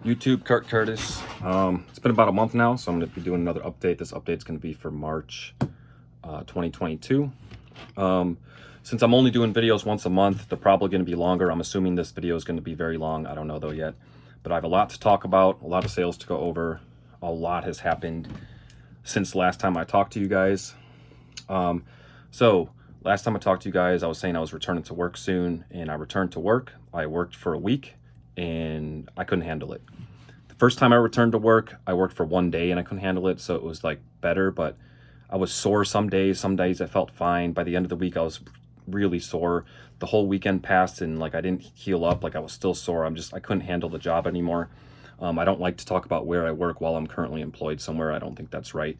YouTube, Kurt Curtis. It's been about a month now, so I'm going to be doing another update. This update's going to be for March 2022. Since I'm only doing videos once a month, they're probably going to be longer. I'm assuming this video is going to be very long. I don't know though yet. But I have a lot to talk about, a lot of sales to go over. A lot has happened since last time I talked to you guys. So last time I talked to you guys, I was saying I was returning to work soon, and I returned to work. I worked for a week and I couldn't handle it. The first time I returned to work, I worked for 1 day and I couldn't handle it. So it was like better, but I was sore some days I felt fine. By the end of the week, I was really sore. The whole weekend passed and like I didn't heal up. Like I was still sore. I couldn't handle the job anymore. I don't like to talk about where I work while I'm currently employed somewhere. I don't think that's right.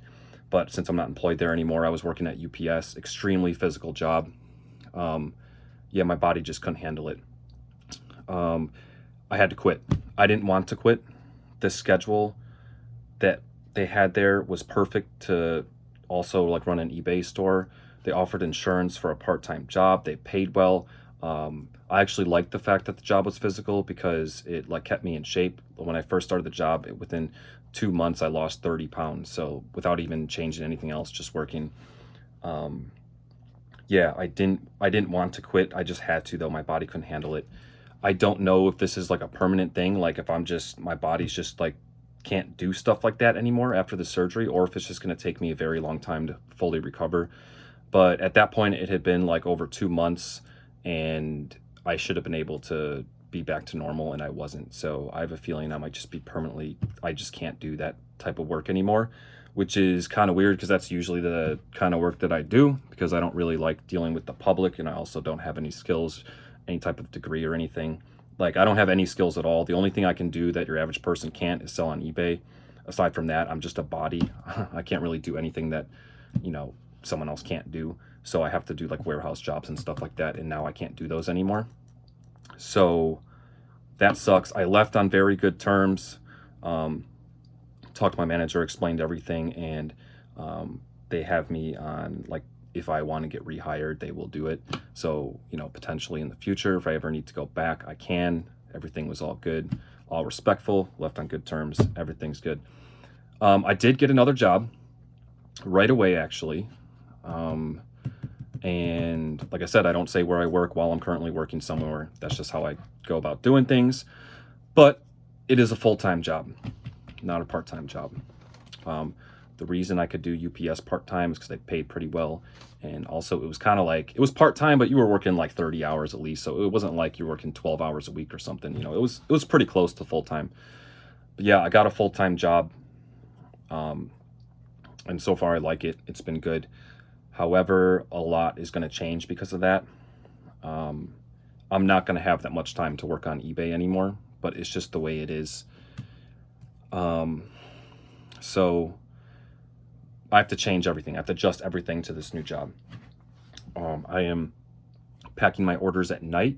But since I'm not employed there anymore, I was working at UPS, extremely physical job. Yeah, my body just couldn't handle it. I had to quit. I didn't want to quit. The schedule that they had there was perfect to also like run an eBay store. They offered insurance for a part-time job. They paid well. I actually liked the fact that the job was physical because it like kept me in shape. When I first started the job, within 2 months, I lost 30 pounds. So without even changing anything else, just working. Yeah, I didn't want to quit. I just had to though. My body couldn't handle it. I don't know if this is like a permanent thing. Like if my body's just like can't do stuff like that anymore after the surgery, or if it's just going to take me a very long time to fully recover. But at that point, it had been like over 2 months and I should have been able to be back to normal, and I wasn't. So I have a feeling I might just be permanently, I just can't do that type of work anymore, which is kind of weird because that's usually the kind of work that I do, because I don't really like dealing with the public, and I also don't have any skills, any type of degree or anything. Like I don't have any skills at all. The only thing I can do that your average person can't is sell on eBay. Aside from that, I'm just a body. I can't really do anything that, someone else can't do. So I have to do like warehouse jobs and stuff like that. And now I can't do those anymore. So that sucks. I left on very good terms. Talked to my manager, explained everything. And they have me on, like, if I want to get rehired, they will do it. So, potentially in the future, if I ever need to go back, I can. Everything was all good, all respectful, left on good terms. Everything's good. I did get another job right away, actually. And like I said, I don't say where I work while I'm currently working somewhere. That's just how I go about doing things. But it is a full-time job, not a part-time job. The reason I could do UPS part-time is because they paid pretty well. And also it was kind of like, it was part-time, but you were working like 30 hours at least. So it wasn't like you're working 12 hours a week or something. It was pretty close to full-time. But yeah, I got a full-time job. And so far I like it. It's been good. However, a lot is going to change because of that. I'm not going to have that much time to work on eBay anymore, but it's just the way it is. So I have to change everything. I have to adjust everything to this new job. I am packing my orders at night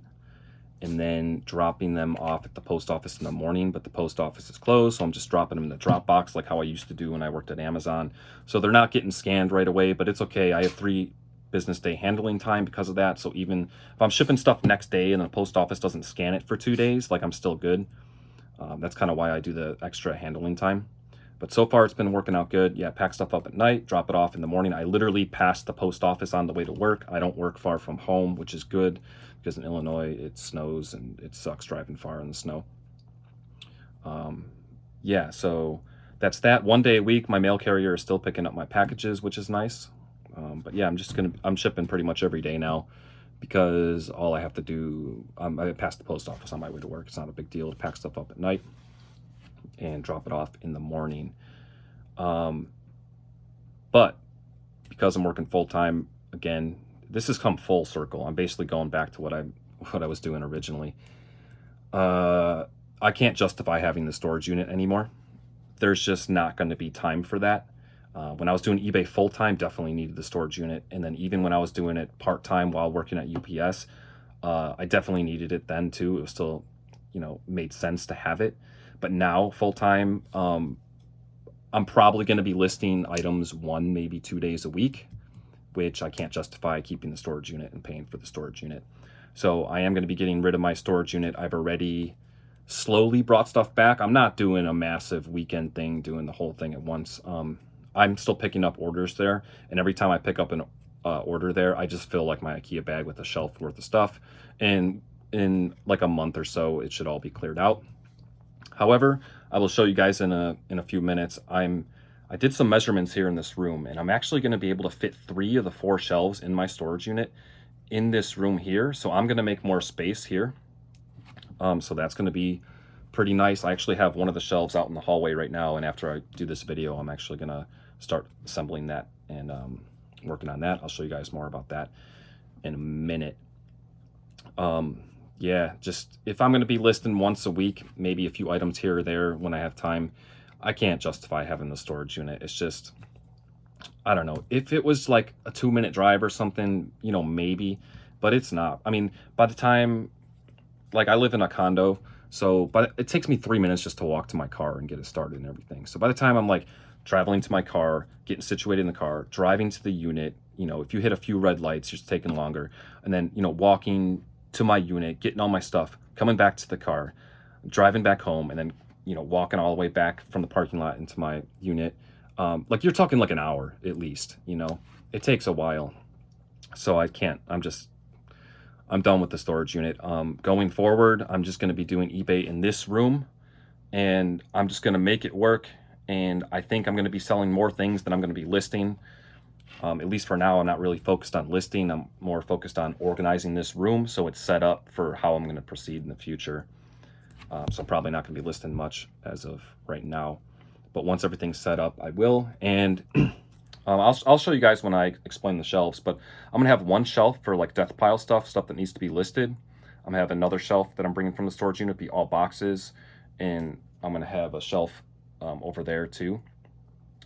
and then dropping them off at the post office in the morning, but the post office is closed, so I'm just dropping them in the drop box like how I used to do when I worked at Amazon. So they're not getting scanned right away, but it's okay. I have 3 business day handling time because of that. So even if I'm shipping stuff next day and the post office doesn't scan it for 2 days, like I'm still good. That's kind of why I do the extra handling time. But so far it's been working out good. Yeah, pack stuff up at night, drop it off in the morning. I literally pass the post office on the way to work. I don't work far from home, which is good because in Illinois it snows and it sucks driving far in the snow. Yeah, so that's that. 1 day a week, my mail carrier is still picking up my packages, which is nice. But yeah, I'm shipping pretty much every day now because all I have to do, I pass the post office on my way to work. It's not a big deal to pack stuff up at night and drop it off in the morning. But because I'm working full-time, again, this has come full circle. I'm basically going back to what I was doing originally. I can't justify having the storage unit anymore. There's just not going to be time for that. When I was doing eBay full-time, definitely needed the storage unit. And then even when I was doing it part-time while working at UPS, I definitely needed it then too. It was still, made sense to have it. But now full-time, I'm probably going to be listing items 1, maybe 2 days a week, which I can't justify keeping the storage unit and paying for the storage unit. So I am going to be getting rid of my storage unit. I've already slowly brought stuff back. I'm not doing a massive weekend thing, doing the whole thing at once. I'm still picking up orders there, and every time I pick up an order there, I just fill like my IKEA bag with a shelf worth of stuff, and in like a month or so, it should all be cleared out. However, I will show you guys in a few minutes. I did some measurements here in this room, and I'm actually going to be able to fit 3 of the 4 shelves in my storage unit in this room here. So I'm going to make more space here. So that's going to be pretty nice. I actually have one of the shelves out in the hallway right now, and after I do this video, I'm actually going to start assembling that and working on that. I'll show you guys more about that in a minute. Yeah, just if I'm going to be listing once a week, maybe a few items here or there when I have time, I can't justify having the storage unit. It's just, I don't know. If it was like a 2-minute drive or something, you know, maybe, but it's not. I mean, by the time, like I live in a condo, but it takes me 3 minutes just to walk to my car and get it started and everything. So by the time I'm like traveling to my car, getting situated in the car, driving to the unit, you know, if you hit a few red lights, it's taking longer. And then, you know, walking to my unit, getting all my stuff, coming back to the car, driving back home, and then, you know, walking all the way back from the parking lot into my unit. Like you're talking like an hour at least, you know, it takes a while. So I can't, I'm done with the storage unit. Going forward, I'm just going to be doing eBay in this room, and I'm just going to make it work. And I think I'm going to be selling more things than I'm going to be listing. At least for now, I'm not really focused on listing. I'm more focused on organizing this room so it's set up for how I'm going to proceed in the future. So I'm probably not going to be listing much as of right now. But once everything's set up, I will. And I'll show you guys when I explain the shelves. But I'm going to have one shelf for like death pile stuff that needs to be listed. I'm going to have another shelf that I'm bringing from the storage unit, be all boxes. And I'm going to have a shelf over there too.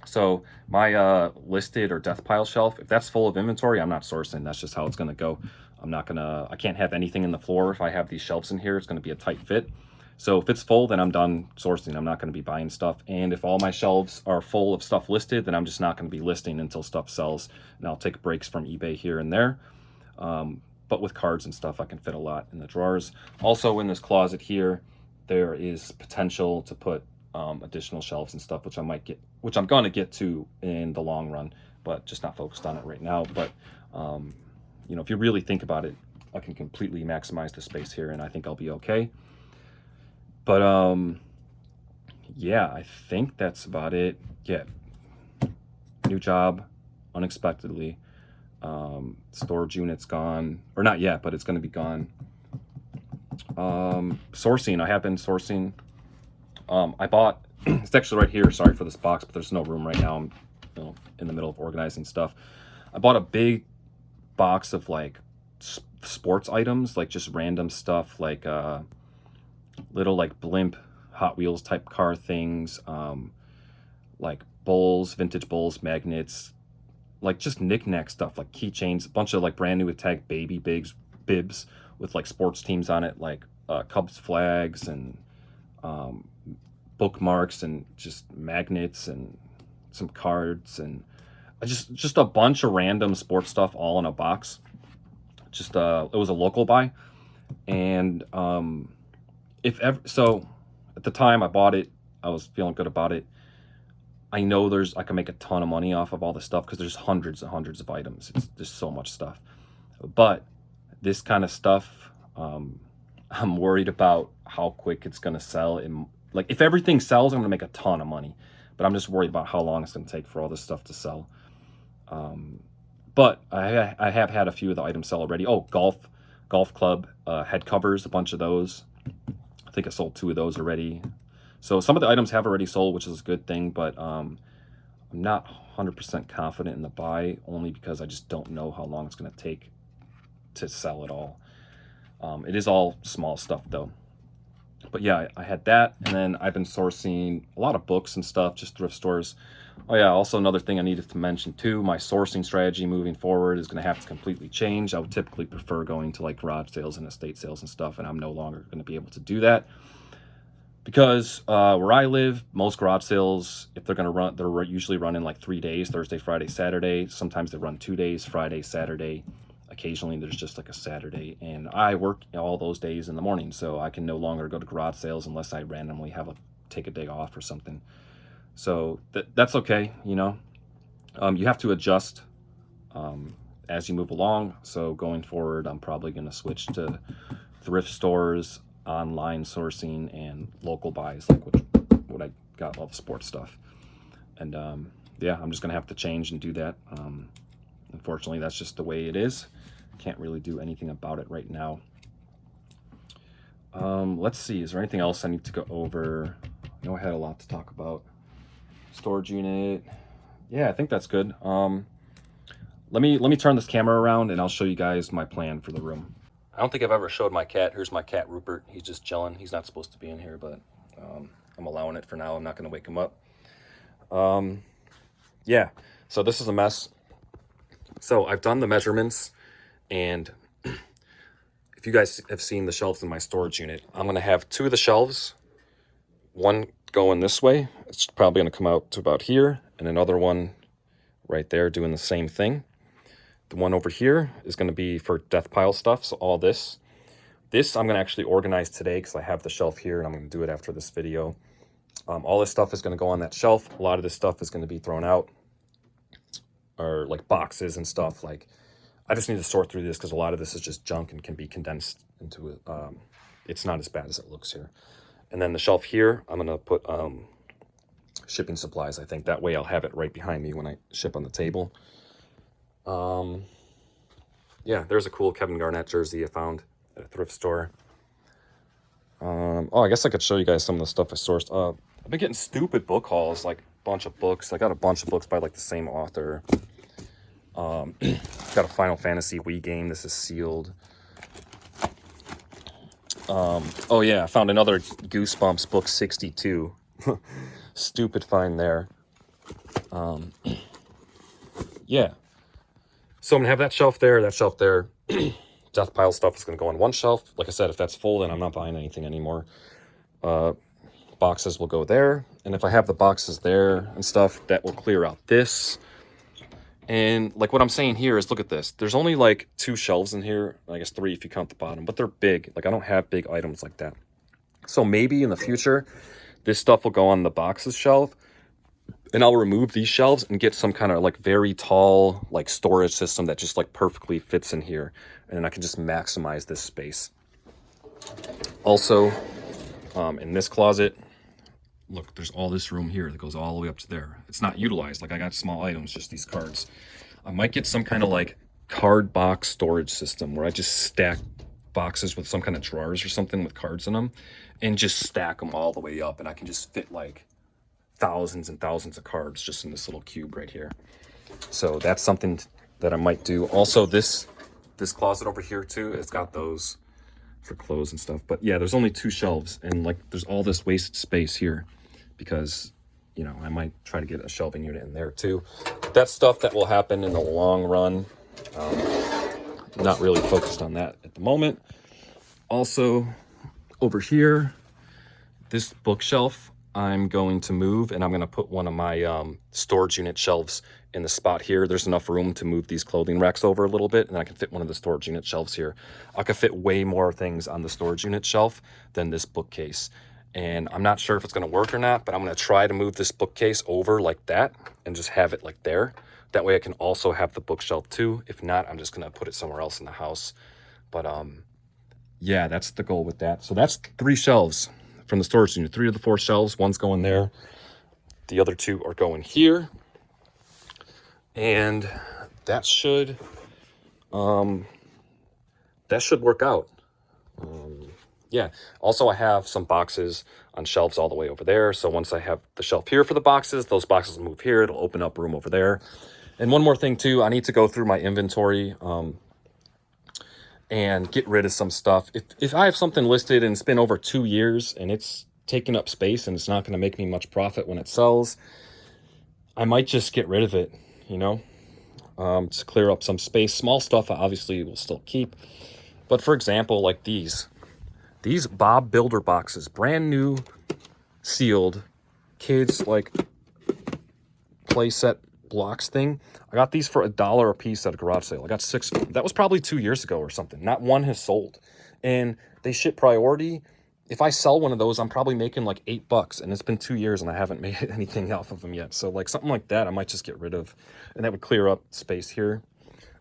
So my listed or death pile shelf, if that's full of inventory, I'm not sourcing. That's just how it's going to go. I can't have anything in the floor. If I have these shelves in here, it's going to be a tight fit. So if it's full, then I'm done sourcing. I'm not going to be buying stuff. And if all my shelves are full of stuff listed, then I'm just not going to be listing until stuff sells. And I'll take breaks from eBay here and there. But with cards and stuff, I can fit a lot in the drawers. Also in this closet here, there is potential to put additional shelves and stuff, which I'm going to get to in the long run, but just not focused on it right now. But, you know, if you really think about it, I can completely maximize the space here, and I think I'll be okay. But, yeah, I think that's about it. Yeah. New job, unexpectedly. Storage unit's gone, or not yet, but it's going to be gone. Sourcing, I have been sourcing. I bought, it's actually right here, sorry for this box, but there's no room right now. I'm, you know, in the middle of organizing stuff. I bought a big box of like sports items, like just random stuff, like little like blimp Hot Wheels type car things, like bowls, vintage bowls, magnets, like just knick-knack stuff, like keychains, a bunch of like brand new with tag baby bibs with like sports teams on it, like Cubs flags and bookmarks and just magnets and some cards and just a bunch of random sports stuff all in a box. Just it was a local buy, and so at the time I bought it, I was feeling good about it. I know I can make a ton of money off of all this stuff because there's hundreds and hundreds of items. There's so much stuff, but this kind of stuff, I'm worried about how quick it's gonna sell. Like if everything sells, I'm gonna make a ton of money, but I'm just worried about how long it's gonna take for all this stuff to sell. But I have had a few of the items sell already. Oh, golf club head covers, a bunch of those. I think I sold 2 of those already. So some of the items have already sold, which is a good thing, but I'm not 100% confident in the buy, only because I just don't know how long it's going to take to sell it all. It is all small stuff though. But yeah, I had that, and then I've been sourcing a lot of books and stuff, just thrift stores. Oh yeah, also another thing I needed to mention too, my sourcing strategy moving forward is going to have to completely change. I would typically prefer going to like garage sales and estate sales and stuff, and I'm no longer going to be able to do that. Because where I live, most garage sales, if they're going to run, they're usually running like 3 days, Thursday, Friday, Saturday. Sometimes they run 2 days, Friday, Saturday. occasionally there's just like a Saturday, and I work all those days in the morning, so I can no longer go to garage sales unless I randomly have a take a day off or something. So that's okay, you know. You have to adjust as you move along. So going forward, I'm probably going to switch to thrift stores, online sourcing, and local buys, like what I got, all the sports stuff. And yeah, I'm just gonna have to change and do that. Unfortunately, that's just the way it is. Can't really do anything about it right now. Let's see, is there anything else I need to go over? I know I had a lot to talk about. Storage unit. Yeah, I think that's good. Let me turn this camera around and I'll show you guys my plan for the room. I don't think I've ever showed my cat. Here's my cat, Rupert. He's just chilling. He's not supposed to be in here, but I'm allowing it for now. I'm not going to wake him up. Yeah, so this is a mess. So I've done the measurements, and if you guys have seen the shelves in my storage unit, I'm going to have 2 of the shelves, one going this way. It's probably going to come out to about here, and another one right there doing the same thing. The one over here is going to be for death pile stuff, so all this. This I'm going to actually organize today because I have the shelf here, and I'm going to do it after this video. All this stuff is going to go on that shelf. A lot of this stuff is going to be thrown out, or like boxes and stuff. Like, I just need to sort through this because a lot of this is just junk and can be condensed into it. It's not as bad as it looks here. And then the shelf here, I'm going to put shipping supplies, I think. That way I'll have it right behind me when I ship on the table. Yeah, there's a cool Kevin Garnett jersey I found at a thrift store. Oh, I guess I could show you guys some of the stuff I sourced. I've been getting stupid book hauls, like a bunch of books. I got a bunch of books by like the same author. Got a Final Fantasy Wii game. This is sealed. Oh yeah, I found another Goosebumps book 62. Stupid find there. Yeah. So I'm gonna have that shelf there, that shelf there. Death pile stuff is gonna go on one shelf. Like I said, if that's full, then I'm not buying anything anymore. Boxes will go there. And if I have the boxes there and stuff, that will clear out this. And like what I'm saying here is, look at this. There's only like 2 shelves in here. I guess 3 if you count the bottom, but they're big. Like, I don't have big items like that. So maybe in the future, this stuff will go on the boxes shelf, and I'll remove these shelves and get some kind of like very tall like storage system that just like perfectly fits in here. And then I can just maximize this space. Also, in this closet, look, there's all this room here that goes all the way up to there. It's not utilized. Like, I got small items, just these cards. I might get some kind of like card box storage system where I just stack boxes with some kind of drawers or something with cards in them and just stack them all the way up. And I can just fit like thousands and thousands of cards just in this little cube right here. So that's something that I might do. Also, this closet over here too, it's got those for clothes and stuff. But yeah, there's only 2 shelves, and like there's all this wasted space here because, you know, I might try to get a shelving unit in there too. That's stuff that will happen in the long run. Not really focused on that at the moment. Also, over here, this bookshelf I'm going to move, and I'm going to put one of my storage unit shelves in the spot here. There's enough room to move these clothing racks over a little bit, and I can fit one of the storage unit shelves here. I could fit way more things on the storage unit shelf than this bookcase. And I'm not sure if it's going to work or not, but I'm going to try to move this bookcase over like that and just have it like there. That way I can also have the bookshelf too. If not, I'm just going to put it somewhere else in the house. But yeah, that's the goal with that. So that's 3 shelves from the storage unit. 3 of the 4 shelves, one's going there. The other 2 are going here. And that should work out. Yeah. Also, I have some boxes on shelves all the way over there. So once I have the shelf here for the boxes, those boxes will move here. It'll open up room over there. And one more thing too, I need to go through my inventory and get rid of some stuff. If I have something listed and it's been over 2 years and it's taking up space and it's not going to make me much profit when it sells, I might just get rid of it, you know, to clear up some space. Small stuff I obviously will still keep. But for example, like these Bob Builder boxes, brand new, sealed, kids like play set blocks thing. I got these for $1 a piece at a garage sale. I got 6 of them. That was probably 2 years ago or something. Not one has sold. And they ship priority. If I sell one of those, I'm probably making like $8, and it's been 2 years and I haven't made anything off of them yet. So like something like that, I might just get rid of, and that would clear up space here.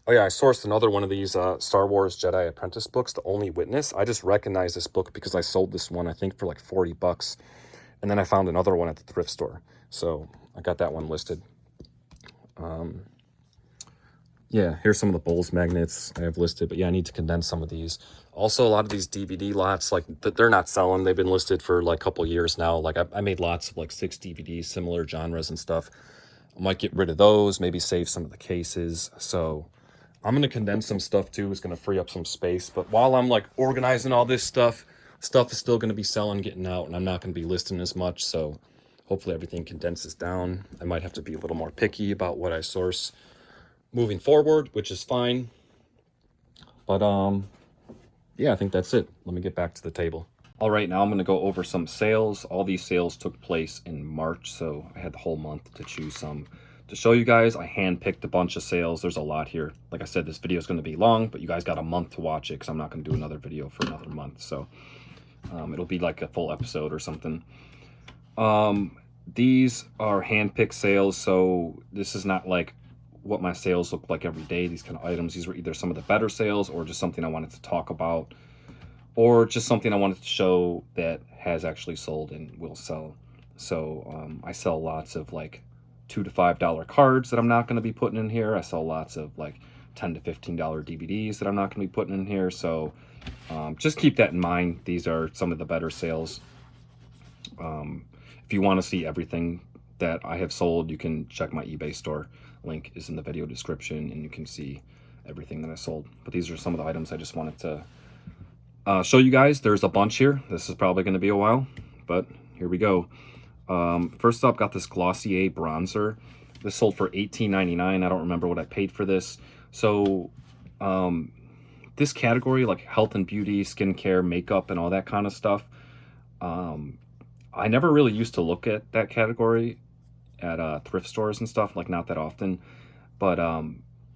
Oh yeah, I sourced another one of these Star Wars Jedi Apprentice books, The Only Witness. I just recognized this book because I sold this one, I think, for like $40. And then I found another one at the thrift store. So I got that one listed. Yeah, here's some of the Bowls magnets I have listed. But yeah, I need to condense some of these. Also, a lot of these DVD lots, like they're not selling. They've been listed for like a couple years now. Like I made lots of like 6 DVDs, similar genres and stuff. I might get rid of those, maybe save some of the cases. So I'm going to condense some stuff too. It's going to free up some space. But while I'm like organizing all this stuff is still going to be selling, getting out, and I'm not going to be listing as much. So hopefully everything condenses down. I might have to be a little more picky about what I source moving forward, which is fine. But yeah, I think that's it. Let me get back to the table. All right, now I'm going to go over some sales. All these sales took place in March, so I had the whole month to choose some to show you guys. I handpicked a bunch of sales. There's a lot here. Like I said, this video is going to be long, but you guys got a month to watch it because I'm not going to do another video for another month. So it'll be like a full episode or something. These are handpicked sales, so this is not like what my sales look like every day. These kind of items, these were either some of the better sales or just something I wanted to talk about, or just something I wanted to show that has actually sold and will sell. So I sell lots of like $2 to $5 cards that I'm not going to be putting in here. I sell lots of like $10 to $15 DVDs that I'm not going to be putting in here. So just keep that in mind. These are some of the better sales. If you want to see everything that I have sold, you can check my eBay store. Link is in the video description, and you can see everything that I sold. But these are some of the items I just wanted to show you guys. There's a bunch here. This is probably going to be a while, but here we go. First up, got this Glossier bronzer. This sold for $18.99. I don't remember what I paid for this. So this category, like health and beauty, skincare, makeup, and all that kind of stuff, I never really used to look at that category at thrift stores and stuff, like not that often. But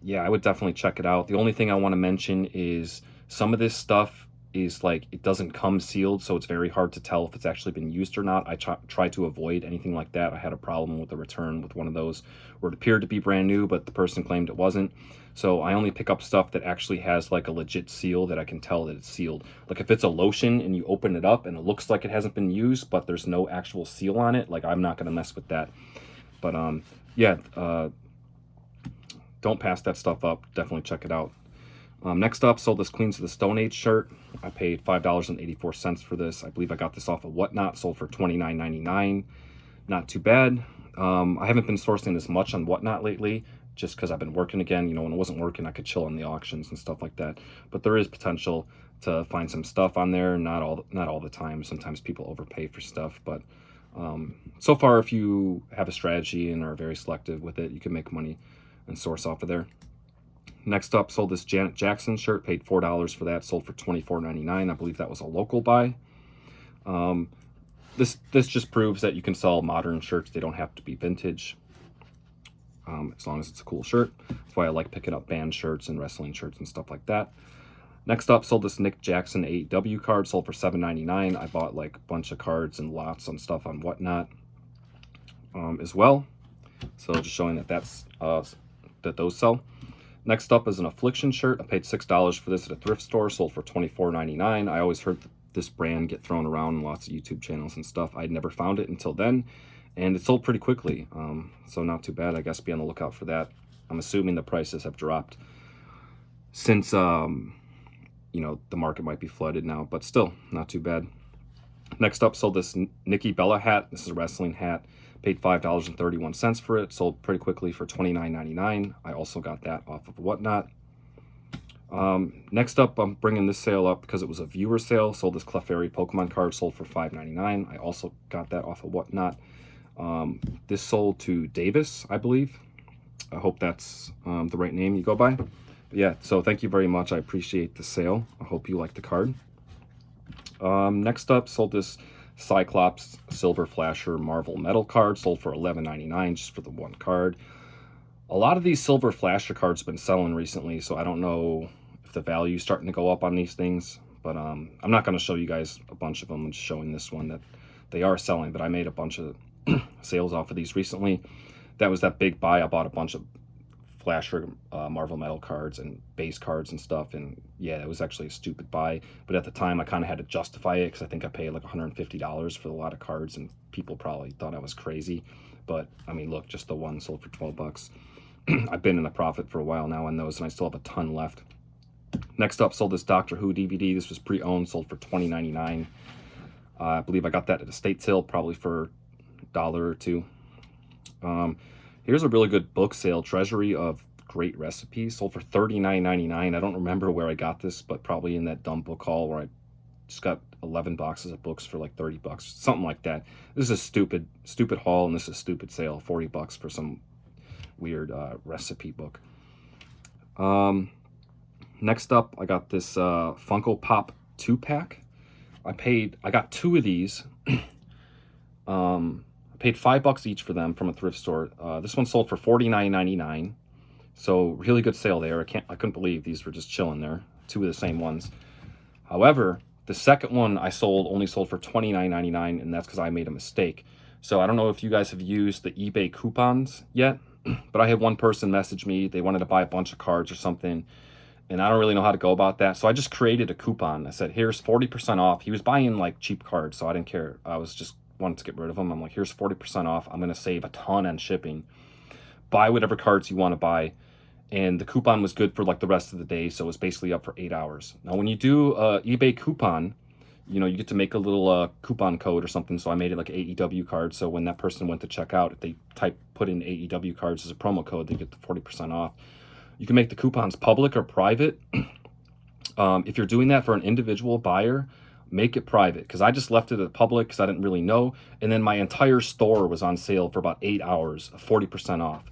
yeah, I would definitely check it out. The only thing I want to mention is some of this stuff is like, it doesn't come sealed, so it's very hard to tell if it's actually been used or not. I try to avoid anything like that. I had a problem with the return with one of those where it appeared to be brand new, but the person claimed it wasn't. So I only pick up stuff that actually has like a legit seal that I can tell that it's sealed. Like if it's a lotion and you open it up and it looks like it hasn't been used, but there's no actual seal on it, like I'm not going to mess with that. But yeah, don't pass that stuff up. Definitely check it out. Next up, sold this Queens of the Stone Age shirt. I paid $5.84 for this. I believe I got this off of Whatnot, sold for $29.99. Not too bad. I haven't been sourcing as much on Whatnot lately, just because I've been working again. You know, when it wasn't working, I could chill on the auctions and stuff like that. But there is potential to find some stuff on there. Not all the time. Sometimes people overpay for stuff, but so far, if you have a strategy and are very selective with it, you can make money and source off of there. Next up, sold this Janet Jackson shirt, paid $4 for that, sold for $24.99. I believe that was a local buy. This just proves that you can sell modern shirts. They don't have to be vintage, as long as it's a cool shirt. That's why I like picking up band shirts and wrestling shirts and stuff like that. Next up, sold this Nick Jackson AEW card, sold for $7.99. I bought like a bunch of cards and lots and stuff on Whatnot as well. So just showing that that those sell. Next up is an Affliction shirt. I paid $6 for this at a thrift store, sold for $24.99. I always heard this brand get thrown around in lots of YouTube channels and stuff. I'd never found it until then, and it sold pretty quickly. So not too bad. I guess be on the lookout for that. I'm assuming the prices have dropped since, you know, the market might be flooded now, but still not too bad. Next up, sold this Nikki Bella hat. This is a wrestling hat. Paid $5.31 for it. Sold pretty quickly for $29.99. I also got that off of Whatnot. Next up, I'm bringing this sale up because it was a viewer sale. Sold this Clefairy Pokemon card. Sold for $5.99. I also got that off of Whatnot. This sold to Davis, I believe. I hope that's the right name you go by. But yeah, so thank you very much. I appreciate the sale. I hope you like the card. Next up, sold this Cyclops Silver Flasher Marvel Metal card. Sold for $11.99 just for the one card. A lot of these silver flasher cards have been selling recently, so I don't know if the value is starting to go up on these things. But I'm not going to show you guys a bunch of them. I'm just showing this one that they are selling. But I made a bunch of sales off of these recently. That was that big buy. I bought a bunch of flasher Marvel Metal cards and base cards and stuff. And yeah, it was actually a stupid buy. But at the time, I kind of had to justify it because I think I paid like $150 for a lot of cards. And people probably thought I was crazy. But I mean, look, just the one sold for 12 bucks. I've been in a profit for a while now on those, and I still have a ton left. Next up, sold this Doctor Who DVD. This was pre-owned, sold for $20.99. I believe I got that at a estate sale, probably for $1 or $2. Here's a really good book sale, Treasury of Great Recipes, sold for $39.99. I don't remember where I got this, but probably in that dumb book haul where I just got 11 boxes of books for like 30 bucks, something like that. This is a stupid haul, and this is a stupid sale, 40 bucks for some weird recipe book. Next up, I got this Funko Pop 2-pack. I got 2 of these. I paid $5 each for them from a thrift store. This one sold for $49.99. So really good sale there. I couldn't believe these were just chilling there. 2 of the same ones. However, the second one I only sold for $29.99, and that's because I made a mistake. So I don't know if you guys have used the eBay coupons yet, but I had one person message me. They wanted to buy a bunch of cards or something, and I don't really know how to go about that. So I just created a coupon. I said, here's 40% off. He was buying like cheap cards, so I didn't care. I was just wanted to get rid of them. I'm like, here's 40% off. I'm going to save a ton on shipping. Buy whatever cards you want to buy. And the coupon was good for like the rest of the day, so it was basically up for 8 hours. Now, when you do eBay coupon, you know, you get to make a little coupon code or something. So I made it like an AEW card. So when that person went to check out, if they put in AEW cards as a promo code, they get the 40% off. You can make the coupons public or private. If you're doing that for an individual buyer, make it private, because I just left it at public because I didn't really know. And then my entire store was on sale for about 8 hours, 40% off.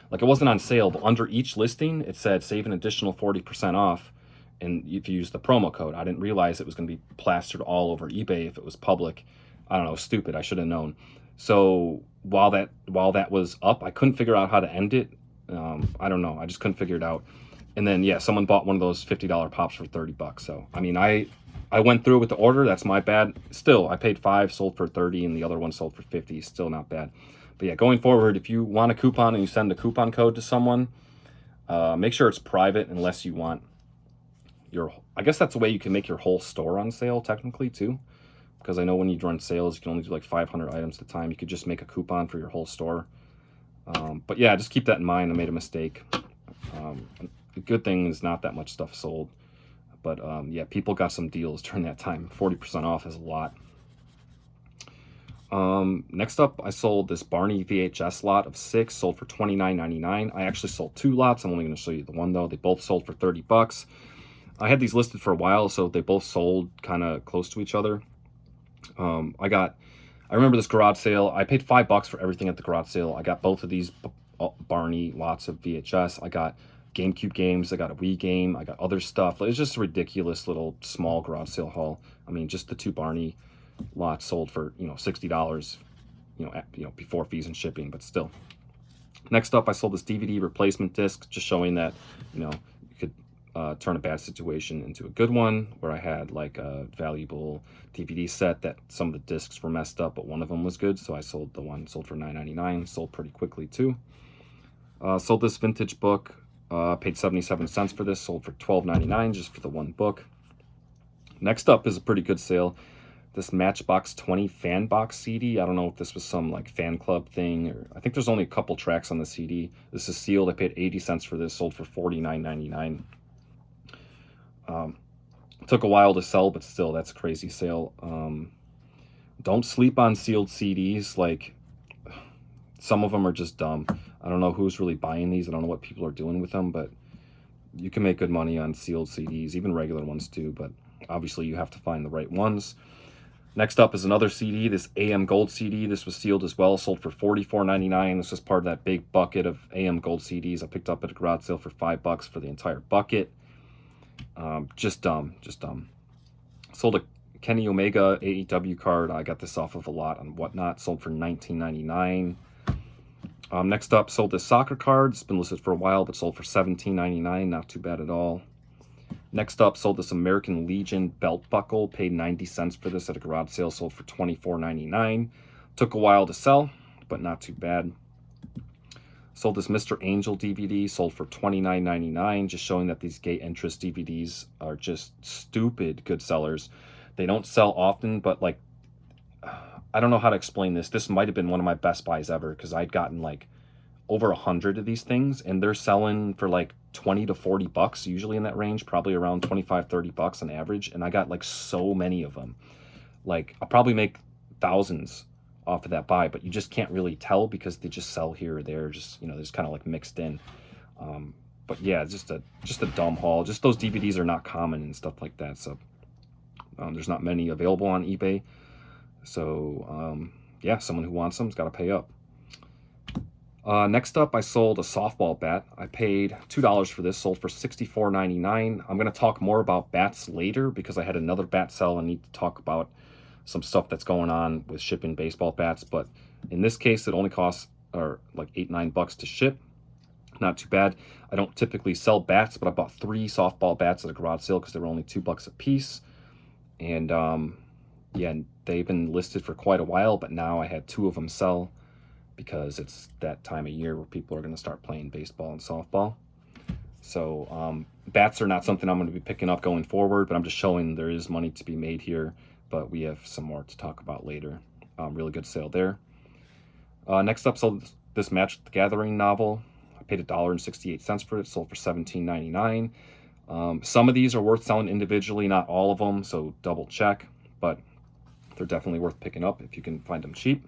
Like, it wasn't on sale, but under each listing, it said save an additional 40% off. And if you use the promo code, I didn't realize it was going to be plastered all over eBay if it was public. I don't know, stupid. I should have known. So while that was up, I couldn't figure out how to end it. I don't know. I just couldn't figure it out. And then, yeah, someone bought one of those $50 pops for 30 bucks. So, I mean, I went through with the order. That's my bad. Still, I paid 5, sold for 30, and the other one sold for 50. Still not bad. But yeah, going forward, if you want a coupon and you send a coupon code to someone, make sure it's private unless you want I guess that's the way you can make your whole store on sale technically too, because I know when you run sales, you can only do like 500 items at a time. You could just make a coupon for your whole store. But yeah, just keep that in mind. I made a mistake. The good thing is not that much stuff sold, but yeah, people got some deals during that time. 40% off is a lot. Next up, I sold this Barney VHS lot of 6, sold for $29.99. I actually sold 2 lots. I'm only going to show you the one though. They both sold for 30 bucks. I had these listed for a while, so they both sold kind of close to each other. I remember this garage sale. I paid $5 for everything at the garage sale. I got both of these Barney lots of VHS. I got GameCube games. I got a Wii game. I got other stuff. It was just a ridiculous little small garage sale haul. I mean, just the 2 Barney lots sold for, $60, before fees and shipping, but still. Next up, I sold this DVD replacement disc, just showing that, you could turn a bad situation into a good one, where I had like a valuable DVD set that some of the discs were messed up, but one of them was good, so I sold the one, sold for $9.99, sold pretty quickly too. Sold this vintage book, paid 77 cents for this, sold for $12.99 just for the one book. Next up is a pretty good sale. This Matchbox 20 fan box CD. I don't know if this was some like fan club thing, or I think there's only a couple tracks on the CD. This is sealed. I paid 80 cents for this, sold for $49.99. It took a while to sell, but still, that's a crazy sale. Don't sleep on sealed CDs. Like, some of them are just dumb. I don't know who's really buying these. I don't know what people are doing with them, but you can make good money on sealed CDs, even regular ones too, but obviously you have to find the right ones. Next up is another CD, this AM Gold CD. This was sealed as well, sold for $44.99. This was part of that big bucket of AM Gold CDs I picked up at a garage sale for $5 for the entire bucket. Just dumb. Sold a Kenny Omega AEW card. I got this off of a lot on Whatnot. Sold for $19.99. Next up, sold this soccer card. It's been listed for a while, but sold for $17.99. Not too bad at all. Next up, sold this American Legion belt buckle. Paid 90 cents for this at a garage sale. Sold for $24.99. Took a while to sell, but not too bad. Sold this Mr. Angel DVD. Sold for $29.99. Just showing that these gay interest DVDs are just stupid good sellers. They don't sell often, but like, I don't know how to explain this. This might have been one of my best buys ever because I'd gotten like over 100 of these things, and they're selling for like 20 to 40 bucks, usually in that range, probably around 25, 30 bucks on average. And I got like so many of them. Like, I'll probably make thousands off of that buy, but you just can't really tell because they just sell here or there, just, you know, there's kind of like mixed in. But yeah, just a dumb haul. Just those DVDs are not common and stuff like that. So there's not many available on eBay. So yeah, someone who wants them has got to pay up. Next up, I sold a softball bat. I paid $2 for this, sold for $64.99. I'm going to talk more about bats later because I had another bat sell and need to talk about some stuff that's going on with shipping baseball bats. But in this case, it only costs like $8-9 to ship. Not too bad. I don't typically sell bats, but I bought 3 softball bats at a garage sale because they were only $2 a piece. And yeah, they've been listed for quite a while, but now I had 2 of them sell because it's that time of year where people are going to start playing baseball and softball. So bats are not something I'm going to be picking up going forward, but I'm just showing there is money to be made here, but we have some more to talk about later. Really good sale there. Next up, sold this Magic the Gathering novel. I paid $1.68 for it, sold for $17.99. Some of these are worth selling individually, not all of them, so double check, but they're definitely worth picking up if you can find them cheap.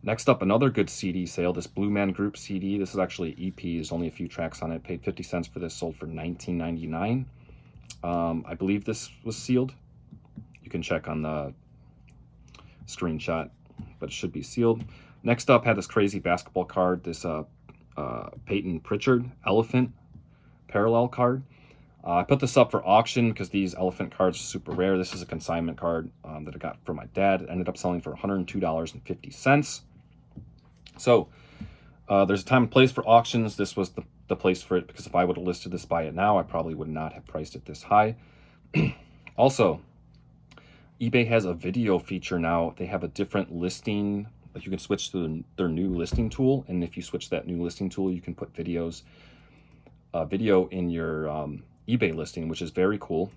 Next up, another good CD sale, this Blue Man Group CD. This is actually an EP. There's only a few tracks on it. Paid 50 cents for this, sold for $19.99. I believe this was sealed. You can check on the screenshot, but it should be sealed. Next up, had this crazy basketball card, this Peyton Pritchard Elephant Parallel card. I put this up for auction because these elephant cards are super rare. This is a consignment card that I got from my dad. It ended up selling for $102.50. So there's a time and place for auctions. This was the place for it because if I would have listed this by it now, I probably would not have priced it this high. Also, eBay has a video feature now. They have a different listing. Like, you can switch to their new listing tool, and if you switch that new listing tool, you can put video in your eBay listing, which is very cool.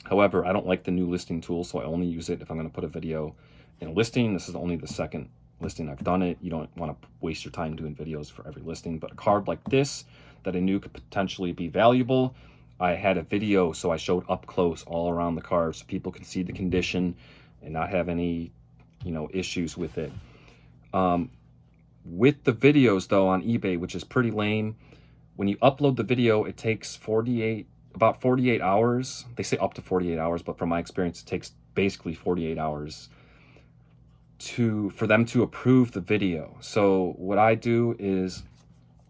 However, I don't like the new listing tool, so I only use it if I'm going to put a video in a listing. This is only the second listing I've done it. You don't want to waste your time doing videos for every listing, but a card like this that I knew could potentially be valuable, I had a video, so I showed up close all around the card so people can see the condition and not have any, you know, issues with it. With the videos though on eBay, which is pretty lame, when you upload the video, it takes about 48 hours. They say up to 48 hours, but from my experience, it takes basically 48 hours for them to approve the video. So what I do is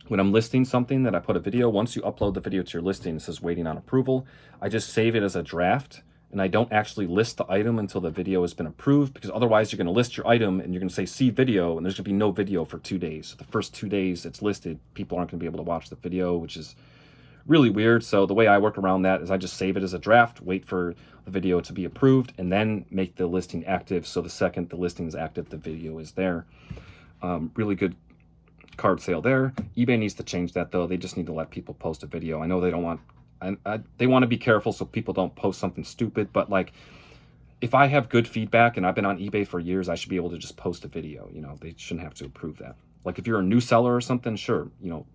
when I'm listing something that I put a video, once you upload the video to your listing, it says waiting on approval. I just save it as a draft, and I don't actually list the item until the video has been approved, because otherwise you're going to list your item and you're going to say see video, and there's going to be no video for 2 days. So the first 2 days it's listed, people aren't going to be able to watch the video, which is really weird. So the way I work around that is I just save it as a draft, wait for the video to be approved, and then make the listing active. So the second the listing is active, the video is there. Really good card sale there. eBay needs to change that though. They just need to let people post a video. I know they don't want, they want to be careful so people don't post something stupid, but like, if I have good feedback and I've been on eBay for years, I should be able to just post a video. You know, they shouldn't have to approve that. Like if you're a new seller or something, sure, you know,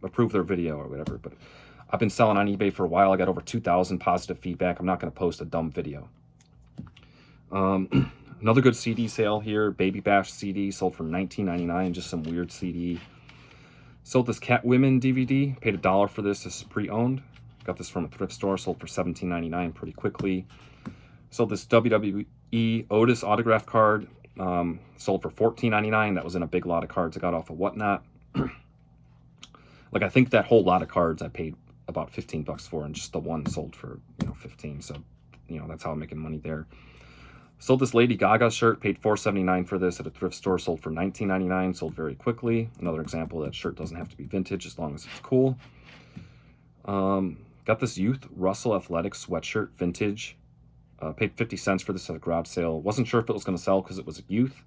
approve their video or whatever. But I've been selling on eBay for a while. I got over 2,000 positive feedback. I'm not going to post a dumb video. Another good CD sale here, Baby Bash CD, sold for $19.99, just some weird CD. Sold this Catwomen DVD, paid $1 for this. This is pre-owned. Got this from a thrift store, sold for $17.99 pretty quickly. Sold this WWE Otis autograph card, sold for $14.99. That was in a big lot of cards I got off of Whatnot. Like, I think that whole lot of cards I paid about 15 bucks for, and just the one sold for, you know, 15. So, you know, that's how I'm making money there. Sold this Lady Gaga shirt, paid $4.79 for this at a thrift store, sold for $19.99, sold very quickly. Another example, that shirt doesn't have to be vintage as long as it's cool. Got this Youth Russell Athletics sweatshirt, vintage. Paid 50 cents for this at a garage sale. Wasn't sure if it was going to sell because it was a youth,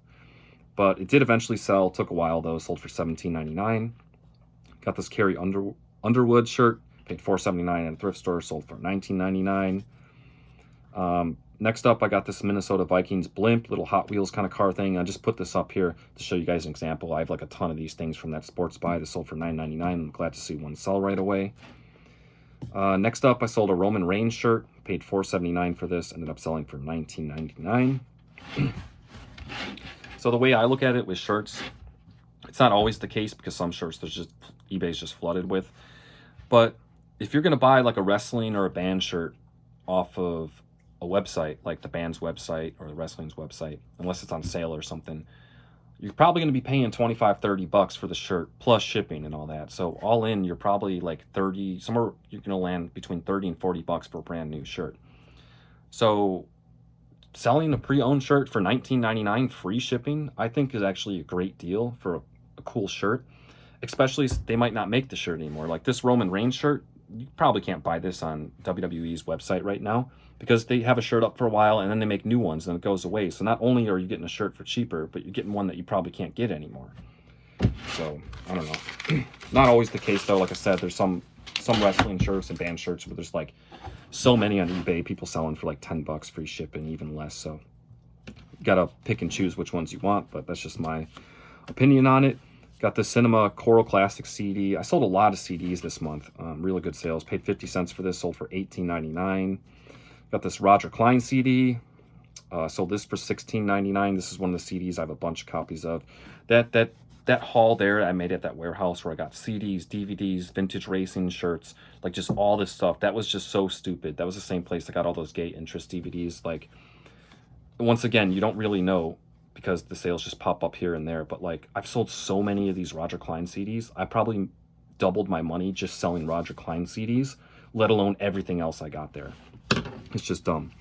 but it did eventually sell. Took a while though, sold for $17.99. Got this Carrie Underwood shirt, paid $4.79 at a thrift store, sold for $19.99. Next up, I got this Minnesota Vikings blimp, little Hot Wheels kind of car thing. I just put this up here to show you guys an example. I have like a ton of these things from that sports buy. This sold for $9.99. I'm glad to see one sell right away. Next up, I sold a Roman Reigns shirt, paid $4.79 for this, ended up selling for $19.99. So the way I look at it with shirts, it's not always the case because some shirts eBay's just flooded with. But if you're going to buy like a wrestling or a band shirt off of a website, like the band's website or the wrestling's website, unless it's on sale or something, you're probably going to be paying $25-$30 for the shirt plus shipping and all that. So all in, you're probably like 30, somewhere you're going to land between 30 and $40 for a brand new shirt. So selling a pre-owned shirt for $19.99 free shipping, I think is actually a great deal for a cool shirt. Especially they might not make the shirt anymore. Like this Roman Reigns shirt, you probably can't buy this on WWE's website right now because they have a shirt up for a while and then they make new ones and it goes away. So not only are you getting a shirt for cheaper, but you're getting one that you probably can't get anymore. So I don't know. Not always the case though. Like I said, there's some wrestling shirts and band shirts where there's like so many on eBay, people selling for like $10 free shipping, even less. So you gotta pick and choose which ones you want, but that's just my opinion on it. Got the Cinema Choral Classic CD. I sold a lot of CDs this month. Really good sales. Paid 50 cents for this. Sold for $18.99. Got this Roger Klein CD. Sold this for $16.99. This is one of the CDs I have a bunch of copies of. That haul there I made at that warehouse where I got CDs, DVDs, vintage racing shirts, like just all this stuff. That was just so stupid. That was the same place I got all those gay interest DVDs. Like, once again, you don't really know because the sales just pop up here and there. But like, I've sold so many of these Roger Klein CDs. I probably doubled my money just selling Roger Klein CDs, let alone everything else I got there. It's just dumb.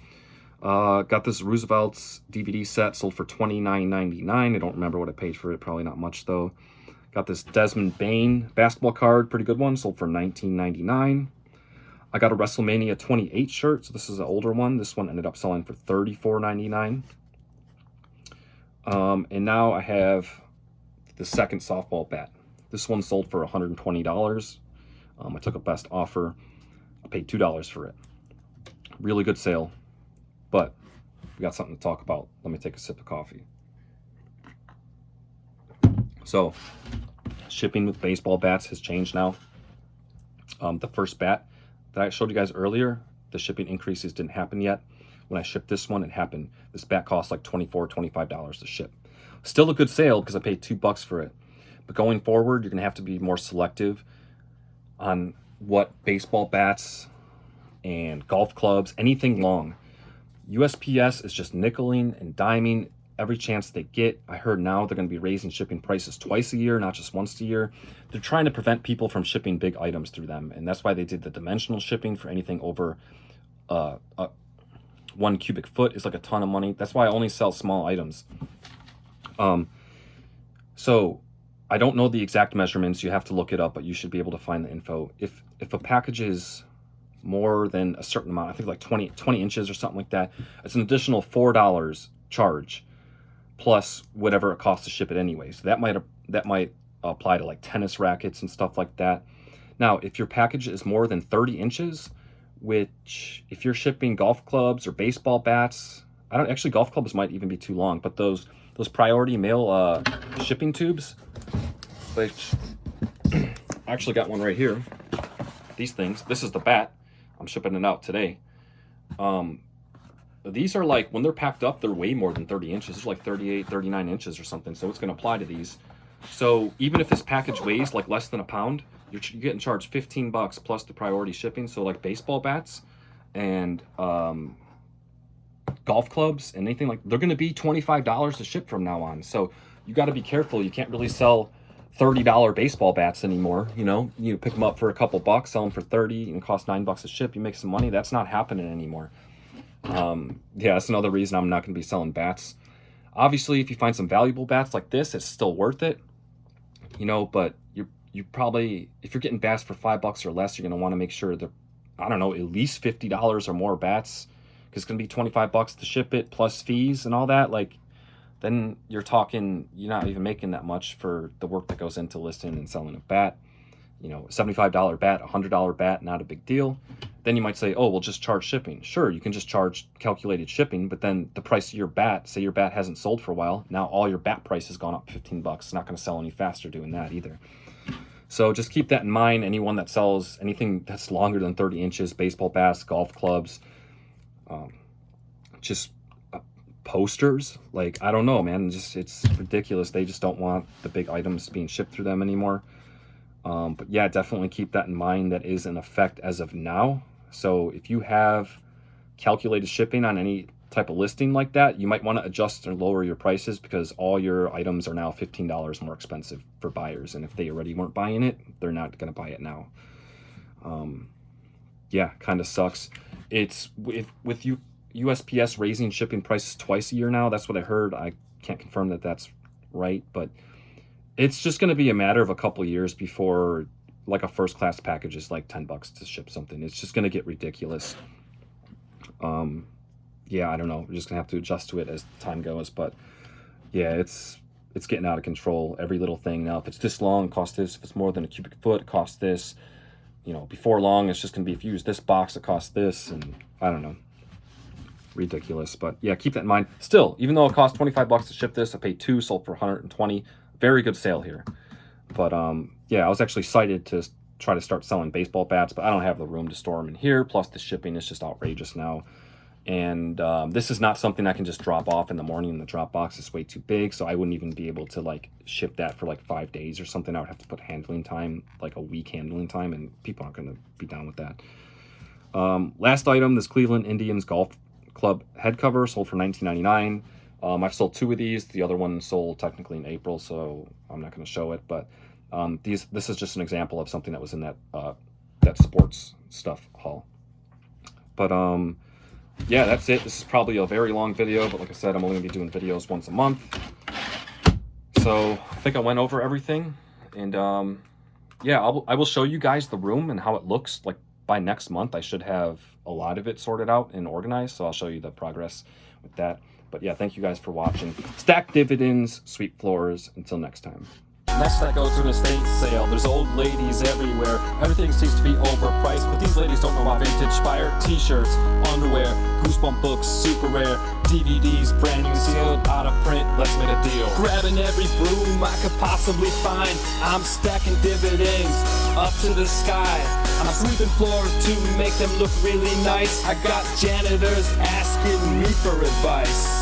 Got this Roosevelt's DVD set, sold for $29.99. I don't remember what I paid for it. Probably not much though. Got this Desmond Bain basketball card, pretty good one, sold for $19.99. I got a WrestleMania 28 shirt, so this is an older one. This one ended up selling for $34.99. And now I have the second softball bat. This one sold for $120. I took a best offer. I paid $2 for it. Really good sale, but we got something to talk about. Let me take a sip of coffee. So, shipping with baseball bats has changed now. The first bat that I showed you guys earlier, the shipping increases didn't happen yet. When I shipped this one, it happened. This bat cost like $24-$25 to ship. Still a good sale because I paid $2 for it. But going forward, you're going to have to be more selective on what baseball bats and golf clubs, anything long. USPS is just nickeling and diming every chance they get. I heard now they're going to be raising shipping prices twice a year, not just once a year. They're trying to prevent people from shipping big items through them. And that's why they did the dimensional shipping for anything over 1 cubic foot is like a ton of money. That's why I only sell small items. So I don't know the exact measurements. You have to look it up, but you should be able to find the info. If a package is more than a certain amount, I think like 20 inches or something like that, it's an additional $4 charge plus whatever it costs to ship it anyway. So that might apply to like tennis rackets and stuff like that. Now, if your package is more than 30 inches, which if you're shipping golf clubs or baseball bats, actually golf clubs might even be too long, but those priority mail shipping tubes, which I actually got one right here. These things, this is the bat. I'm shipping it out today. These are like, when they're packed up, they're way more than 30 inches. It's like 38, 39 inches or something. So it's going to apply to these. So even if this package weighs like less than a pound, you're getting charged $15 plus the priority shipping. So like baseball bats and golf clubs and anything like, they're going to be $25 to ship from now on. So you got to be careful. You can't really sell $30 baseball bats anymore. You pick them up for a couple bucks, sell them for $30 and cost $9 to ship. You make some money. That's not happening anymore. Yeah, that's another reason I'm not going to be selling bats. Obviously, if you find some valuable bats like this, it's still worth it, you know, but you probably, if you're getting bats for $5 or less, you're going to want to make sure they're, I don't know, at least $50 or more bats, because it's going to be $25 to ship it plus fees and all that. Like, then you're talking, you're not even making that much for the work that goes into listing and selling a bat. You know, $75 bat, $100 bat, not a big deal. Then you might say, oh, we'll just charge shipping. Sure, you can just charge calculated shipping, but then the price of your bat, say your bat hasn't sold for a while, now all your bat price has gone up $15. It's not going to sell any faster doing that either. So just keep that in mind. Anyone that sells anything that's longer than 30 inches, baseball bats, golf clubs, just posters, like, I don't know, man, just, it's ridiculous. They just don't want the big items being shipped through them anymore. But yeah, definitely keep that in mind. That is in effect as of now. So if you have calculated shipping on any type of listing like that, you might want to adjust or lower your prices, because all your items are now $15 more expensive for buyers. And if they already weren't buying it, they're not going to buy it now. Yeah, kind of sucks. It's with USPS raising shipping prices twice a year now. That's what I heard. I can't confirm that that's right, but it's just going to be a matter of a couple of years before, like, a first class package is like $10 to ship something. It's just going to get ridiculous. Yeah, I don't know. We're just gonna have to adjust to it as time goes. But yeah, it's getting out of control. Every little thing now. If it's this long, it costs this. If it's more than a cubic foot, it costs this. You know, before long, it's just gonna be, if you use this box, it costs this, and I don't know. Ridiculous. But yeah, keep that in mind. Still, even though it costs $25 to ship this, I paid $2, sold for $120. Very good sale here. But yeah, I was actually excited to try to start selling baseball bats, but I don't have the room to store them in here. Plus, the shipping is just outrageous now. And this is not something I can just drop off in the morning in the drop box. It's way too big, so I wouldn't even be able to, like, ship that for like 5 days or something. I would have to put handling time, like a week handling time, and people aren't going to be down with that. Last item, this Cleveland Indians Golf Club head cover, sold for $19.99. I've sold 2 of these. The other one sold technically in April, so I'm not going to show it. But this is just an example of something that was in that that sports stuff haul. But yeah, that's it. This is probably a very long video, but like I said, I'm only going to be doing videos once a month. So I think I went over everything. And yeah, I will show you guys the room and how it looks. Like, by next month, I should have a lot of it sorted out and organized. So I'll show you the progress with that. But yeah, thank you guys for watching. Stack dividends, sweep floors. Until next time. Next I go to an estate sale. There's old ladies everywhere. Everything seems to be overpriced, but these ladies don't know about vintage fire. T-shirts, underwear, Goosebump books, super rare. DVDs, brand new, sealed, out of print. Let's make a deal. Grabbing every broom I could possibly find. I'm stacking dividends up to the sky. I'm sweeping floors to make them look really nice. I got janitors asking me for advice.